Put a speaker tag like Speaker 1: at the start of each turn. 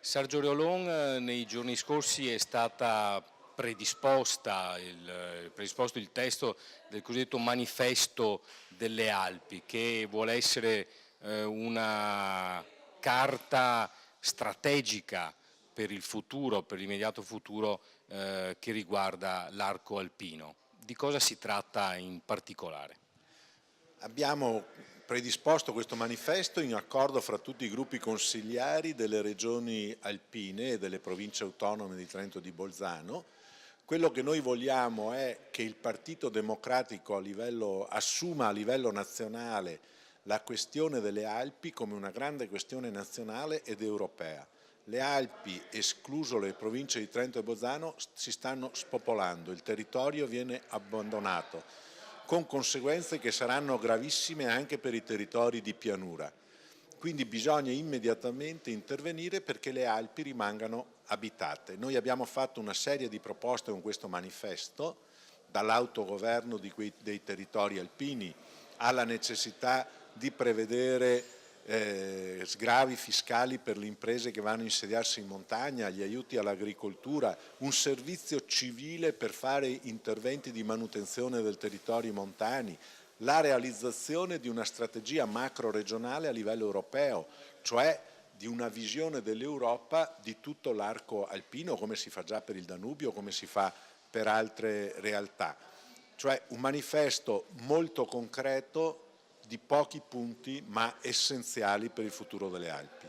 Speaker 1: Sergio Reolon, nei giorni scorsi è stata predisposto il testo del cosiddetto manifesto delle Alpi, che vuole essere una carta strategica per il futuro, per l'immediato futuro che riguarda l'arco alpino. Di cosa si tratta in particolare?
Speaker 2: Abbiamo predisposto questo manifesto in accordo fra tutti i gruppi consigliari delle regioni alpine e delle province autonome di Trento e di Bolzano. Quello che noi vogliamo è che il Partito Democratico assuma a livello nazionale la questione delle Alpi come una grande questione nazionale ed europea. Le Alpi, escluso le province di Trento e Bolzano, si stanno spopolando, il territorio viene abbandonato, con conseguenze che saranno gravissime anche per i territori di pianura. Quindi bisogna immediatamente intervenire perché le Alpi rimangano abitate. Noi abbiamo fatto una serie di proposte con questo manifesto, dall'autogoverno dei territori alpini alla necessità di prevedere sgravi fiscali per le imprese che vanno a insediarsi in montagna, gli aiuti all'agricoltura, un servizio civile per fare interventi di manutenzione del territorio montani, la realizzazione di una strategia macro-regionale a livello europeo, cioè di una visione dell'Europa di tutto l'arco alpino, come si fa già per il Danubio, come si fa per altre realtà. Cioè un manifesto molto concreto di pochi punti ma essenziali per il futuro delle Alpi.